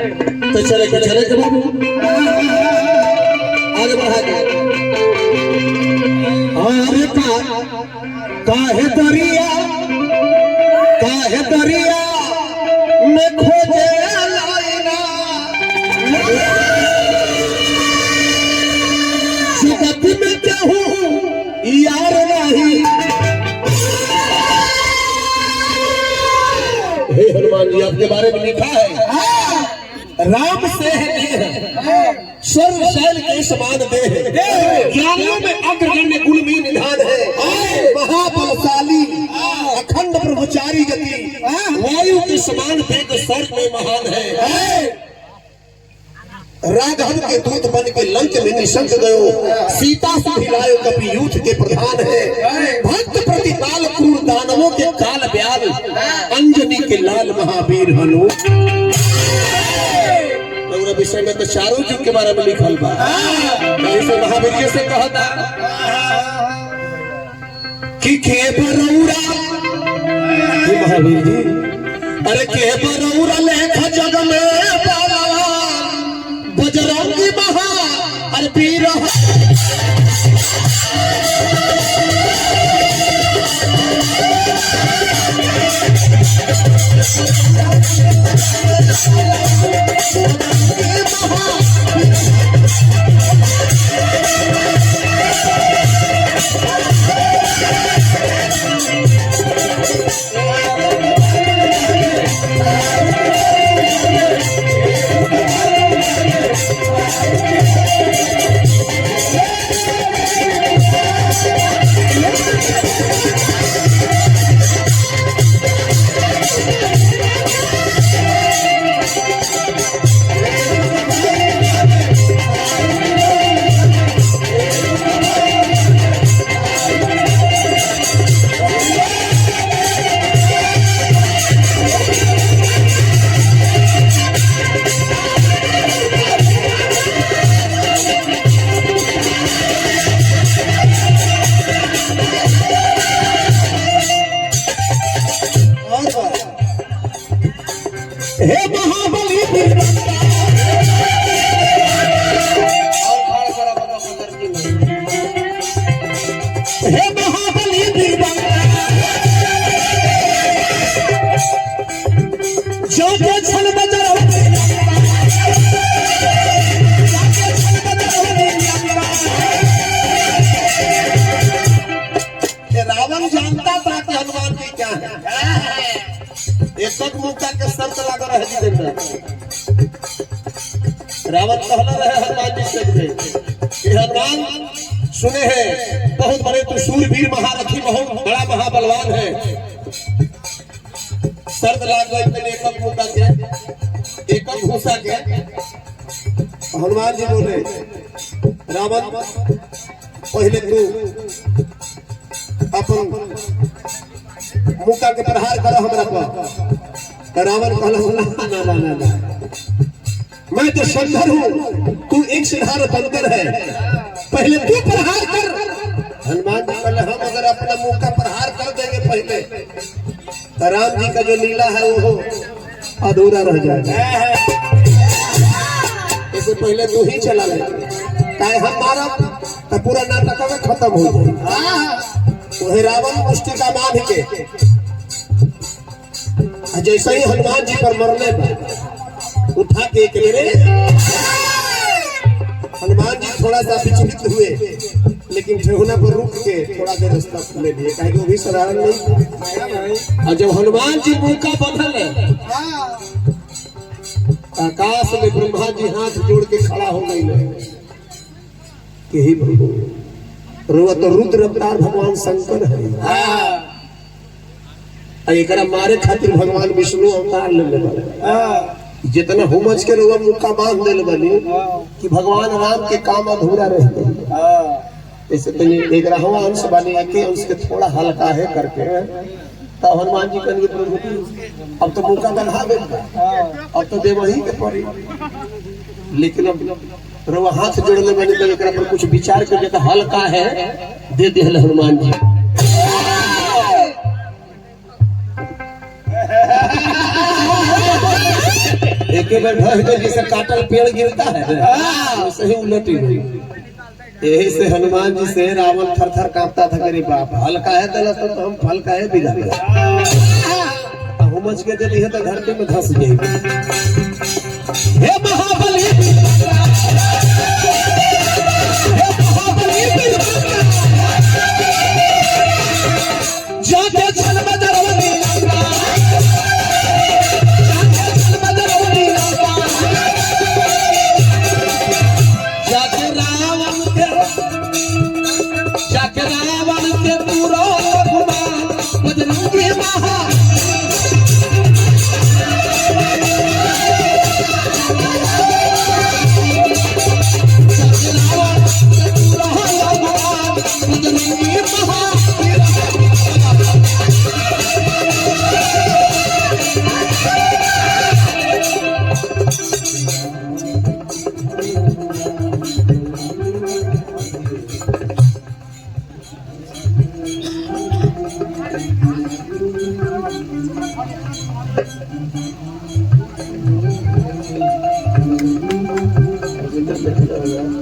तो चले के बाबू आगे बढ़ा के अरे काहे दरिया में खोजे लाइना जगत में कहूँ यार नहीं। हे हनुमान जी आपके बारे में लिखा है राम से सर्वशैल के समान देह ज्ञानियों में अग्रगण्य गुणमी निधान है महाबलशाली अखंड ब्रह्मचारी गति वायु के समान वेग स्वर्ग में महान है। राघव के दूत बन के लंक में निशंक गयो सीता से हिलायो कपि यूथ के प्रधान है। भक्त प्रतिपाल क्रूर दानवों के काल ब्याल अंजनी के लाल महावीर हनु। विषय में तो चारों युग के बारे में लिखल बा। ऐसे महावीर जी से कहता कि के बरौरा महावीर जी अरे के बरौरा लेखा जग में बजरंगी महा अरे वीर हे महाबली हे महाबली जो के छल बजर रावण जानता था कि हनुमान जी क्या है। एक मुक्ता के शर्त लगा रहे जितेंद्र रावण कहला रहे हनुमान जी से कि हनुमान सुने हैं बहुत बड़े तो शूरवीर महारथी बहुत बड़ा महाबलवान है। शर्त लाग गई एक मुक्ता के एक घूसा के हनुमान जी बोले रावण पहले तू अपन मुक्का के प्रहार करो हमरा पर। रावण कहला ना मैं तो सुंदर हूँ तू एक सिधार बंदर है पहले तू प्रहार कर। हनुमान जी कहले हम अगर अपना मुक्का प्रहार कर देंगे पहले तो राम जी का जो लीला है वो अधूरा रह जाएगा। इससे पहले तू ही चला ले चाहे हम मारा तो पूरा नाटक में खत्म हो जाए। वही रावण मुष्टिका बांध के जैसे ही हनुमान जी पर मरने पर उठा के मेरे हनुमान जी थोड़ा सा विचलित हुए लेकिन ठेहुना पर रुक के थोड़ा देर रास्ता ले लिए कहीं वो भी साधारण नहीं। और जब हनुमान जी मुक्का बंधल है आकाश में ब्रह्मा जी हाथ जोड़ के खड़ा हो गई कि हे प्रभु तो रुद्र अवतार भगवान शंकर है एकरा मारे खातिर भगवान विष्णु अवतार ले जितना हुमच के रोवा मुक्का बांध दिल बनी कि भगवान राम के काम अधूरा रह गई। ऐसे तो एक अंश बने के उसके थोड़ा हल्का है करके तो हनुमान जी कहेंगे प्रभु अब तो मुक्का बना दे अब तो देव ही के पड़ी। लेकिन अब रोवा हाथ जोड़ने बनी तो एक पर कुछ विचार करके तो हल्का है दे दे हनुमान जी। एक के बेर ढह गई जैसे काटल पेड़ गिरता है वैसे ही उलटी हुई। यही से हनुमान जी से रावण थर थर कांपता था, गरीब बाप हल्का है दलस तो हम फल का है बिगड़ गया। हुमच के दिली है तो धरती में धंस गई। हे महाबली जाके चल बदरवनी जाके रावण के पूरा बजरंगी महा बैठा